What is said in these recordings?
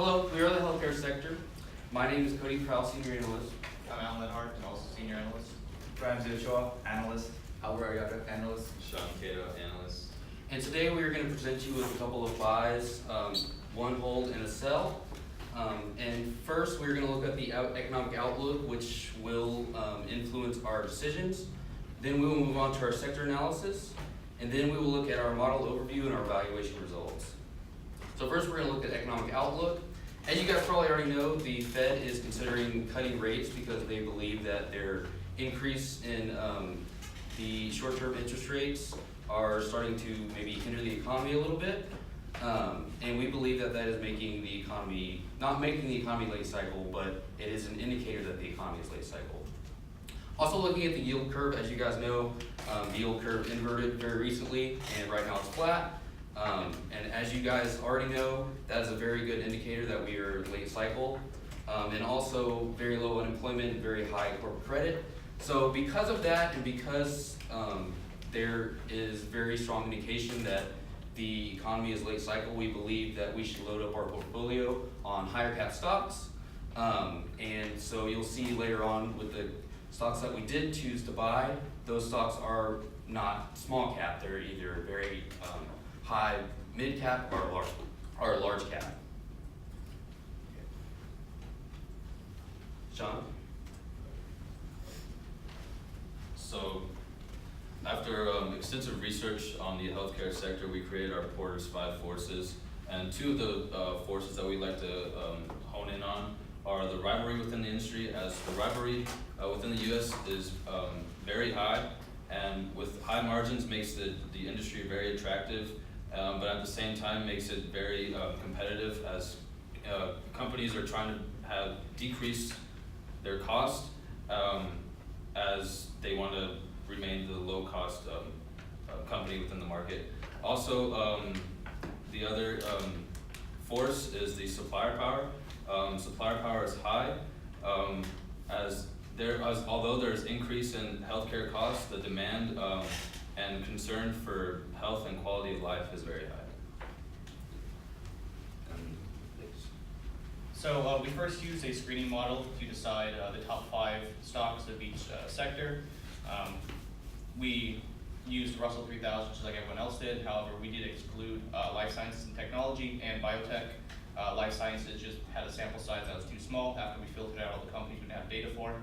hello, we are the healthcare sector. My name is Cody Krause, Senior Analyst. I'm Alan Lenhart, and also Senior Analyst. Ramsey Ochoa, Analyst. Albert Ariaga, Analyst. Sean Cato, Analyst. And today we are going to present you with a couple of buys, one hold and a sell. And first we're going to look at the economic outlook, which will influence our decisions. Then we will move on to our sector analysis. And then we will look at our model overview and our valuation results. So first we're going to look at economic outlook. As you guys probably already know, the Fed is considering cutting rates because they believe that their increase in the short-term interest rates are starting to maybe hinder the economy a little bit. And we believe that that is making the economy, not making the economy late cycle, but it is an indicator that the economy is late cycle. Also looking at the yield curve, as you guys know, the yield curve inverted very recently and right now it's flat. And as you guys already know, that is a very good indicator that we are late cycle. And also very low unemployment and very high corporate credit. So because of that and because there is very strong indication that the economy is late cycle, we believe that we should load up our portfolio on higher cap stocks. And so you'll see later on with the stocks that we did choose to buy, those stocks are not small cap, they're either very high mid cap or large cap. Sean? So, after extensive research on the healthcare sector, we created our Porter's 5 forces. And 2 of the forces that we like to hone in on are the rivalry within the industry, as the rivalry within the US is very high, and with high margins makes the industry very attractive, but at the same time makes it very competitive, as companies are trying to decrease their cost as they want to remain the low cost company within the market. Also, the other force is the supplier power. Supplier power is high, although there's increase in healthcare costs, the demand and concern for health and quality of life is very high. So we first used a screening model to decide the top 5 stocks of each sector. We used Russell 3000 just like everyone else did. However, we did exclude life sciences and technology and biotech. Life sciences just had a sample size that was too small after we filtered out all the companies we didn't have data for.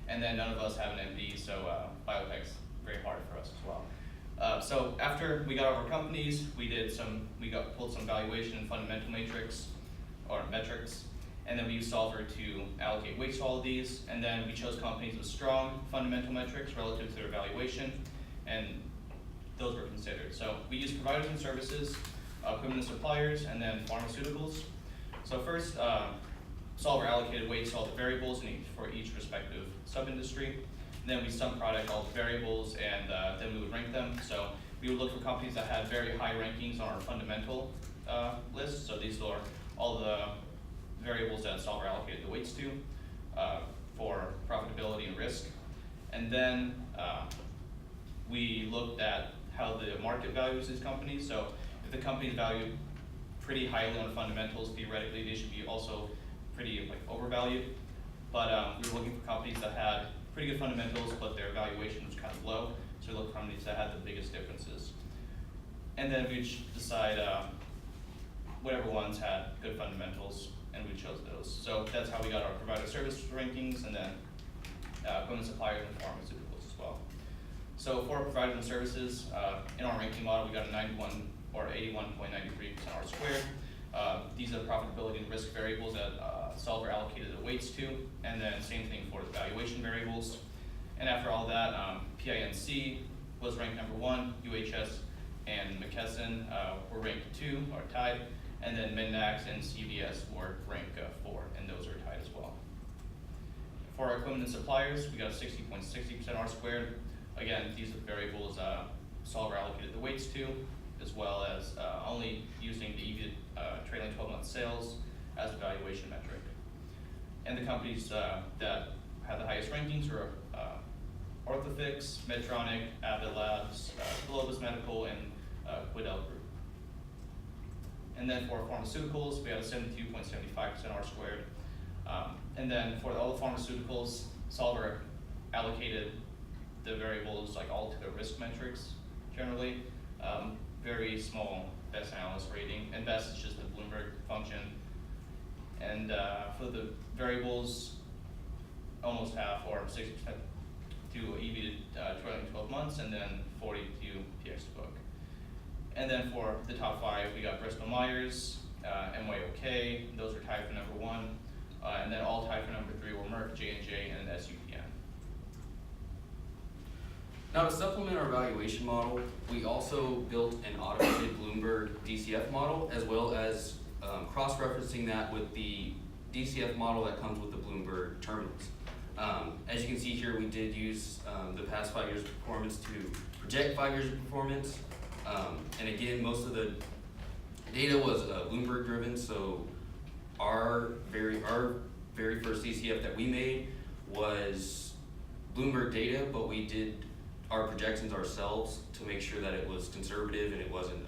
And then none of us have an MD, so biotech's very hard for us as well. So after we got all our companies, we pulled some valuation and fundamental metrics, and then we used Solver to allocate weights to all of these, and then we chose companies with strong fundamental metrics relative to their valuation, and those were considered. So we used providers and services, equipment and suppliers, and then pharmaceuticals. So first, Solver allocated weights to all the variables for each respective sub-industry. Then we sum product all the variables, and then we would rank them. So we would look for companies that had very high rankings on our fundamental list. So these are all the variables that Solver allocated the weights to for profitability and risk. And then we looked at how the market values these companies. So if the company is valued pretty highly on fundamentals, theoretically they should be also pretty overvalued. But we were looking for companies that had pretty good fundamentals, but their valuation was kind of low. So we looked for companies that had the biggest differences. And then we decide whatever ones had good fundamentals, and we chose those. So that's how we got our provider service rankings, and then equipment suppliers and pharmaceuticals as well. So for providers and services, in our ranking model, we got a 91 or 81.93% R squared. These are the profitability and risk variables that Solver allocated the weights to, and then same thing for the valuation variables. And after all that, PINC was ranked number 1, UHS and McKesson were ranked 2 or tied, and then Mendax and CVS were ranked 4, and those are tied as well. For our equipment and suppliers, we got a 60.60% R squared. Again, these are the variables Solver allocated the weights to, as well as only using the EBIT trailing 12-month sales as a valuation metric. And the companies that had the highest rankings were Orthofix, Medtronic, Abbott Labs, Globus Medical, and Quidel Group. And then for pharmaceuticals, we had a 72.75% R squared. And then for all the pharmaceuticals, Solver allocated the variables like all to the risk metrics generally. Very small best analyst rating, and best is just the Bloomberg function. And for the variables, almost half or 60% to EV to trailing 12 months, and then 40 to PX to book. And then for the top 5, we got Bristol Myers, MYOK, those are tied for number 1, and then all tied for number 3 were Merck, J&J, and SUPN. Now, to supplement our valuation model, we also built an automated Bloomberg DCF model, as well as cross-referencing that with the DCF model that comes with the Bloomberg terminals. As you can see here, we did use the past 5 years of performance to project 5 years of performance. And again, most of the data was Bloomberg driven, so our very first DCF that we made was Bloomberg data, but we did our projections ourselves to make sure that it was conservative and it wasn't,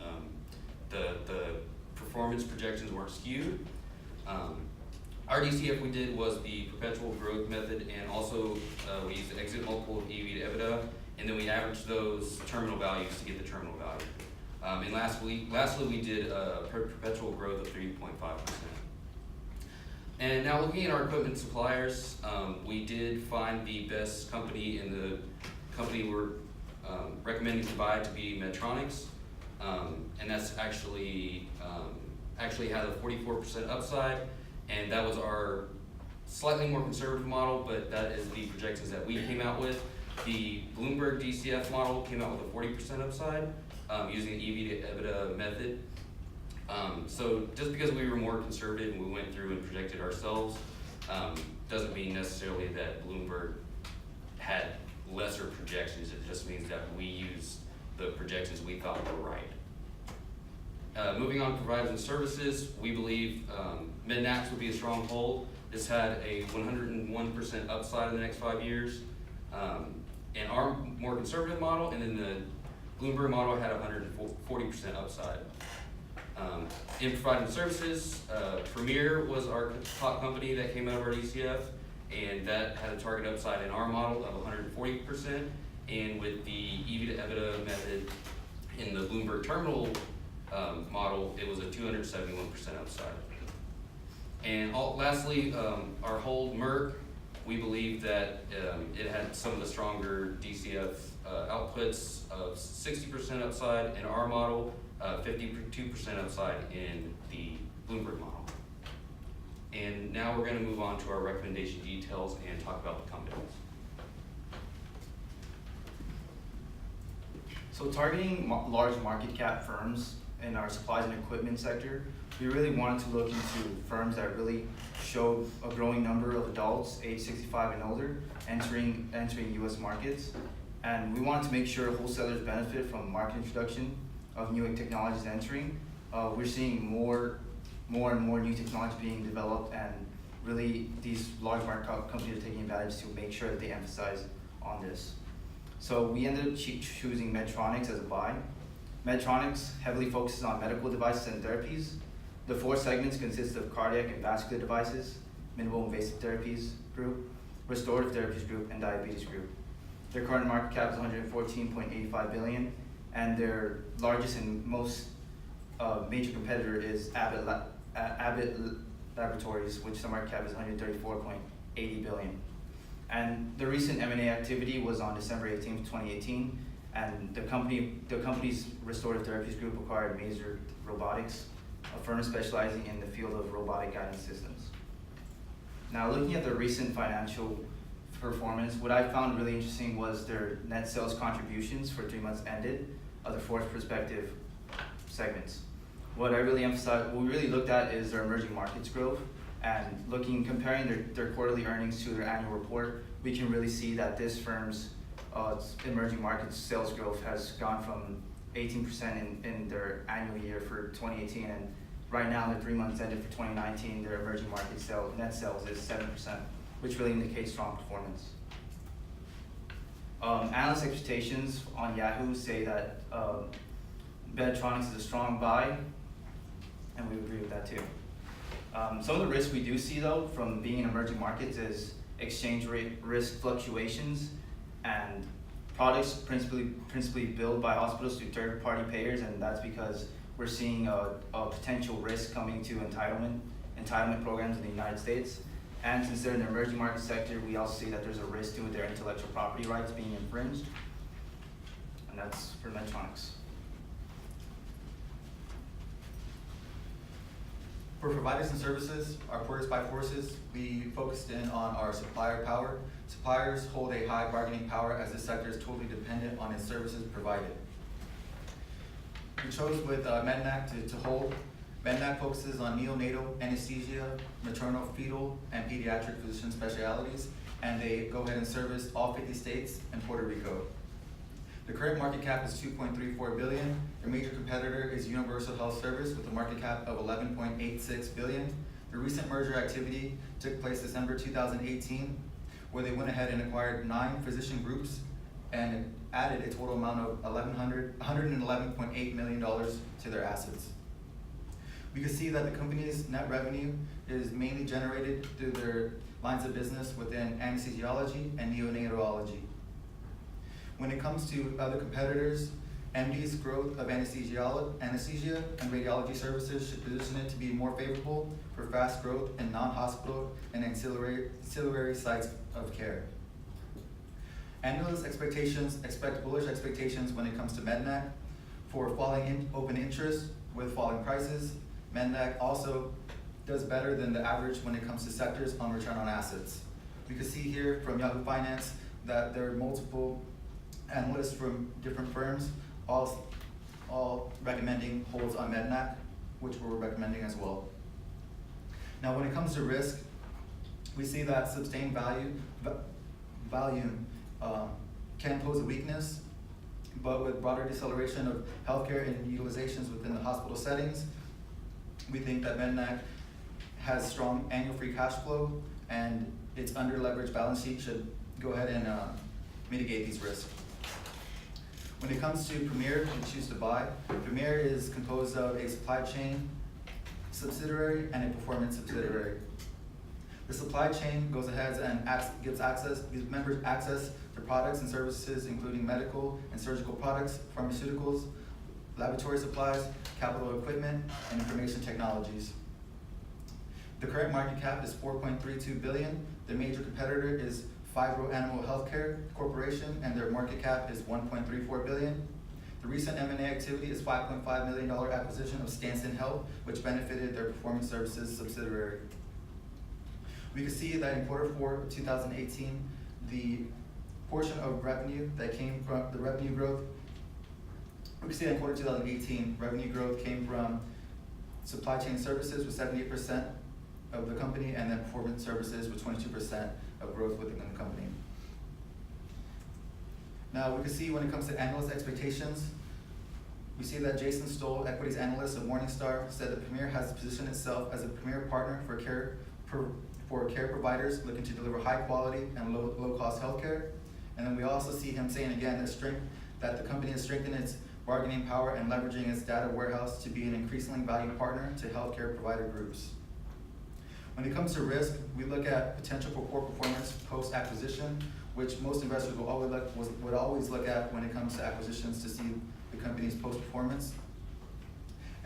the performance projections weren't skewed. Our DCF we did was the perpetual growth method, and also we used the exit multiple of EV to EBITDA, and then we averaged those terminal values to get the terminal value. And lastly we did perpetual growth of 3.5%. And now looking at our equipment suppliers, we did find the best company in the company we're recommending to buy to be Medtronics, and that's actually had a 44% upside, and that was our slightly more conservative model, but that is the projections that we came out with. The Bloomberg DCF model came out with a 40% upside using the EV to EBITDA method. So just because we were more conservative and we went through and projected ourselves, doesn't mean necessarily that Bloomberg had lesser projections. It just means that we used the projections we thought were right. Moving on to providers and services, we believe MedNax would be a strong hold. This had a 101% upside in the next 5 years. And our more conservative model, and then the Bloomberg model had a 140% upside. In providing services, Premier was our top company that came out of our DCF, and that had a target upside in our model of 140%, and with the EV to EBITDA method in the Bloomberg terminal model, it was a 271% upside. And lastly, our hold Merck, we believe that it had some of the stronger DCF outputs of 60% upside in our model, 52% upside in the Bloomberg model. And now we're going to move on to our recommendation details and talk about the companies. So targeting large market cap firms in our supplies and equipment sector, we really wanted to look into firms that really showed a growing number of adults age 65 and older entering U.S. markets. And we wanted to make sure wholesalers benefit from market introduction of new technologies entering. We're seeing more and more new technology being developed, and really these large market companies are taking advantage to make sure that they emphasize on this. So we ended up choosing Medtronics as a buy. Medtronics heavily focuses on medical devices and therapies. The 4 segments consist of cardiac and vascular devices, minimal invasive therapies group, restorative therapies group, and diabetes group. Their current market cap is $114.85 billion, and their largest and most major competitor is Abbott Laboratories, which the market cap is $134.80 billion. And the recent M&A activity was on December 18, 2018, and the company's restorative therapies group acquired Mazer Robotics, a firm specializing in the field of robotic guidance systems. Now, looking at the recent financial performance, what I found really interesting was their net sales contributions for 3 months ended of the 4 prospective segments. What we really looked at is their emerging markets growth, and comparing their quarterly earnings to their annual report, we can really see that this firm's emerging markets sales growth has gone from 18% in their annual year for 2018, and right now in the 3 months ended for 2019, their emerging market net sales is 7%, which really indicates strong performance. Analyst expectations on Yahoo say that Medtronics is a strong buy, and we agree with that too. Some of the risks we do see though from being in emerging markets is exchange rate risk fluctuations and products principally billed by hospitals to third-party payers, and that's because we're seeing a potential risk coming to entitlement programs in the United States. And since they're in the emerging market sector, we also see that there's a risk to their intellectual property rights being infringed. And that's for Medtronics. For providers and services, our Porters by Forces, we focused in on our supplier power. Suppliers hold a high bargaining power as this sector is totally dependent on its services provided. We chose with MEDNAC to hold. MEDNAC focuses on neonatal, anesthesia, maternal, fetal, and pediatric physician specialties, and they go ahead and service all 50 states and Puerto Rico. The current market cap is $2.34 billion. Their major competitor is Universal Health Service with a market cap of $11.86 billion. The recent merger activity took place December 2018, where they went ahead and acquired 9 physician groups and added a total amount of $111.8 million to their assets. We can see that the company's net revenue is mainly generated through their lines of business within anesthesiology and neonatology. When it comes to other competitors, MD's growth of anesthesia and radiology services should position it to be more favorable for fast growth in non-hospital and ancillary sites of care. Analyst expectations expect bullish expectations when it comes to MEDNAC for falling open interest with falling prices. MEDNAC also does better than the average when it comes to sectors on return on assets. We can see here from Yahoo Finance that there are multiple analysts from different firms all recommending holds on MEDNAC, which we're recommending as well. Now when it comes to risk, we see that sustained volume can pose a weakness, but with broader deceleration of healthcare and utilizations within the hospital settings, we think that MEDNAC has strong annual free cash flow, and its under-leveraged balance sheet should go ahead and mitigate these risks. When it comes to Premier, we choose to buy. Premier is composed of a supply chain subsidiary and a performance subsidiary. The supply chain goes ahead and gives members access to products and services, including medical and surgical products, pharmaceuticals, laboratory supplies, capital equipment, and information technologies. The current market cap is $4.32 billion. The major competitor is Phibro Animal Healthcare Corporation, and their market cap is $1.34 billion. The recent M&A activity is $5.5 million acquisition of Stanson Health, which benefited their performance services subsidiary. We can see that in Q4 of 2018, the portion of revenue that came from the revenue growth, we can see that in quarter 2018, revenue growth came from supply chain services with 78% of the company, and then performance services with 22% of growth within the company. Now we can see when it comes to analyst expectations, we see that Jason Stoll, equities analyst of Morningstar, said that Premier has positioned itself as a premier partner for care providers looking to deliver high quality and low cost healthcare. And then we also see him saying again that the company has strengthened its bargaining power and leveraging its data warehouse to be an increasingly valued partner to healthcare provider groups. When it comes to risk, we look at potential for poor performance post-acquisition, which most investors would always look at when it comes to acquisitions to see the company's post-performance.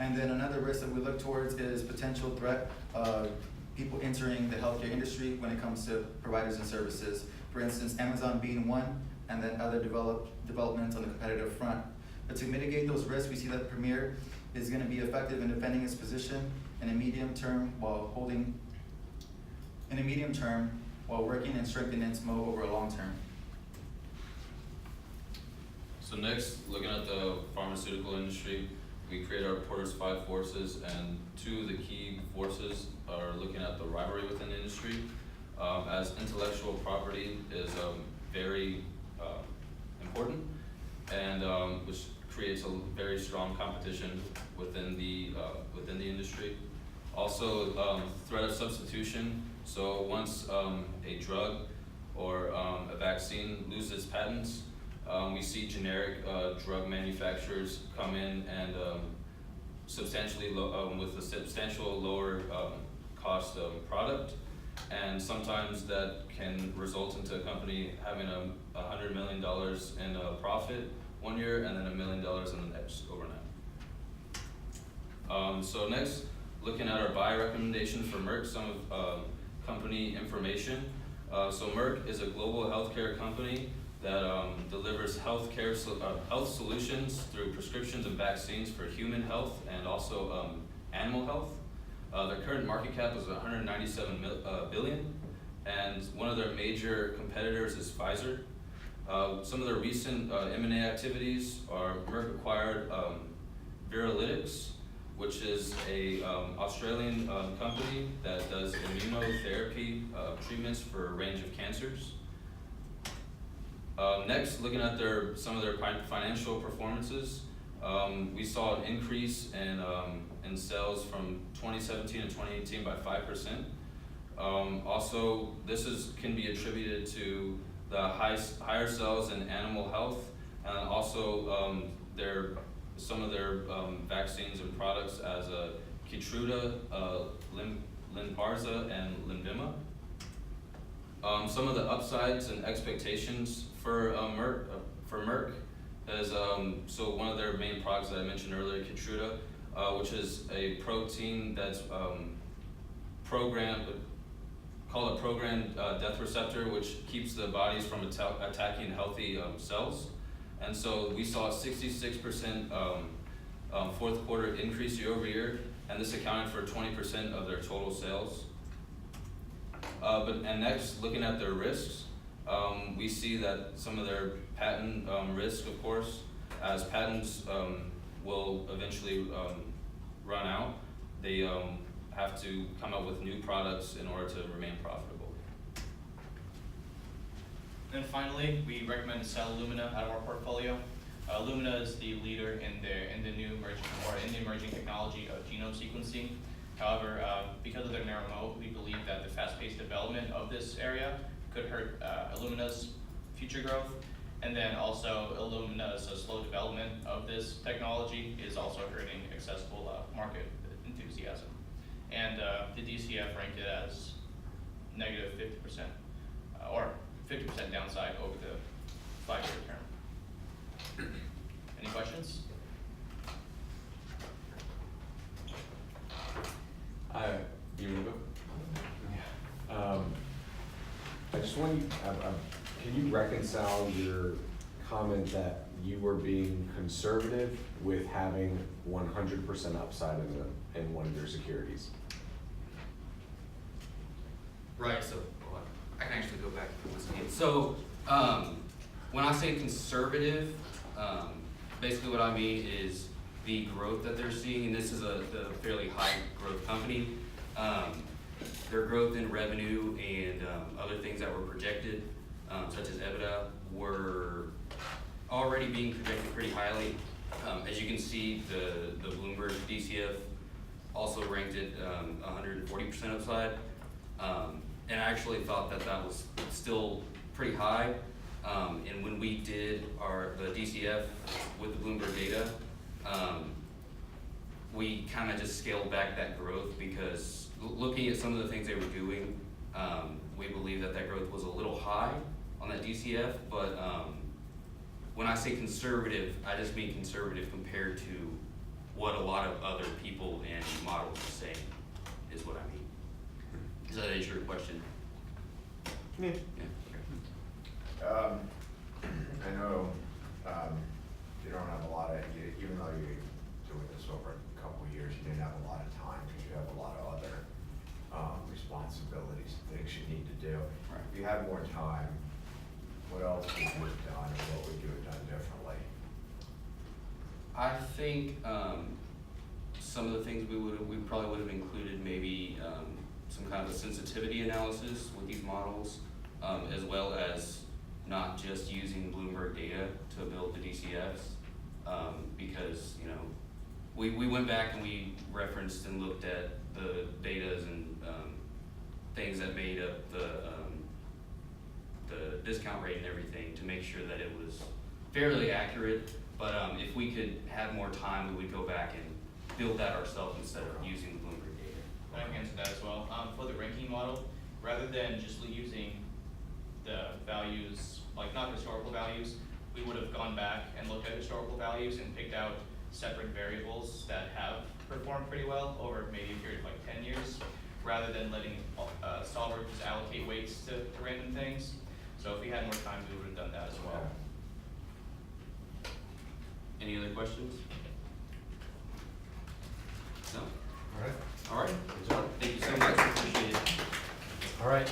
And then another risk that we look towards is potential threat of people entering the healthcare industry when it comes to providers and services. For instance, Amazon being one, and then other developments on the competitive front. But to mitigate those risks, we see that Premier is going to be effective in defending its position in a medium term while working and strengthening its moat over a long term. So next, looking at the pharmaceutical industry, we create our Porter's 5 forces, and 2 of the key forces are looking at the rivalry within the industry, as intellectual property is very important, and which creates a very strong competition within the industry. Also, threat of substitution. So once a drug or a vaccine loses patents, we see generic drug manufacturers come in and with a substantial lower cost product, and sometimes that can result into a company having $100 million in profit one year and then $1 million in the next overnight. So next, looking at our buy recommendation for Merck, some of company information. So Merck is a global healthcare company that delivers health solutions through prescriptions and vaccines for human health and also animal health. Their current market cap is 197 billion, and one of their major competitors is Pfizer. Some of their recent M&A activities are Merck acquired Viralytics, which is a Australian company that does immunotherapy treatments for a range of cancers. Next, looking at some of their financial performances, we saw an increase in sales from 2017 to 2018 by 5%. Also, this can be attributed to the higher sales in animal health, and also some of their vaccines and products as Keytruda, Lynparza, and Lenvima. Some of the upsides and expectations for Merck is so one of their main products that I mentioned earlier, Keytruda, which is a protein that's called a programmed death receptor, which keeps the bodies from attacking healthy cells. And so we saw a 66% fourth quarter increase year over year, and this accounted for 20% of their total sales. And next, looking at their risks, we see that some of their patent risk, of course, as patents will eventually run out, they have to come up with new products in order to remain profitable. And finally, we recommend to sell Illumina out of our portfolio. Illumina is the leader in the emerging technology of genome sequencing. However, because of their narrow moat, we believe that the fast-paced development of this area could hurt Illumina's future growth. And then also Illumina's slow development of this technology is also hurting accessible market enthusiasm. And the DCF ranked it as negative 50%, or 50% downside over the 5-year term. Any questions? You want to go? Yeah. I just want can you reconcile your comment that you were being conservative with having 100% upside in one of your securities? Right, so I can actually go back to this again. So when I say conservative, basically what I mean is the growth that they're seeing, and this is a fairly high growth company. Their growth in revenue and other things that were projected, such as EBITDA, were already being projected pretty highly. As you can see, the Bloomberg DCF also ranked it 140% upside. And I actually thought that was still pretty high. And when we did the DCF with the Bloomberg data, we kind of just scaled back that growth because looking at some of the things they were doing, we believe that growth was a little high on that DCF. But when I say conservative, I just mean conservative compared to what a lot of other people and models are saying, is what I mean. Does that answer your question? Yeah. Okay. I know you don't have a lot of, even though you're doing this over a couple of years, you didn't have a lot of time because you have a lot of other responsibilities, things you need to do. Right. If you had more time, what else would you have done, or what would you have done differently? I think some of the things we probably would have included maybe some kind of a sensitivity analysis with these models, as well as not just using Bloomberg data to build the DCFs, because we went back and we referenced and looked at the datas and things that made up the discount rate and everything to make sure that it was fairly accurate. But if we could have more time, we would go back and build that ourselves instead of using the Bloomberg data. I can answer that as well. For the ranking model, rather than just using the values, like not historical values, we would have gone back and looked at historical values and picked out separate variables that have performed pretty well over maybe a period of like 10 years, rather than letting solvers just allocate weights to random things. So if we had more time, we would have done that as well. Any other questions? No? All right. All right. Good job. Thank you so much, appreciate it. All right.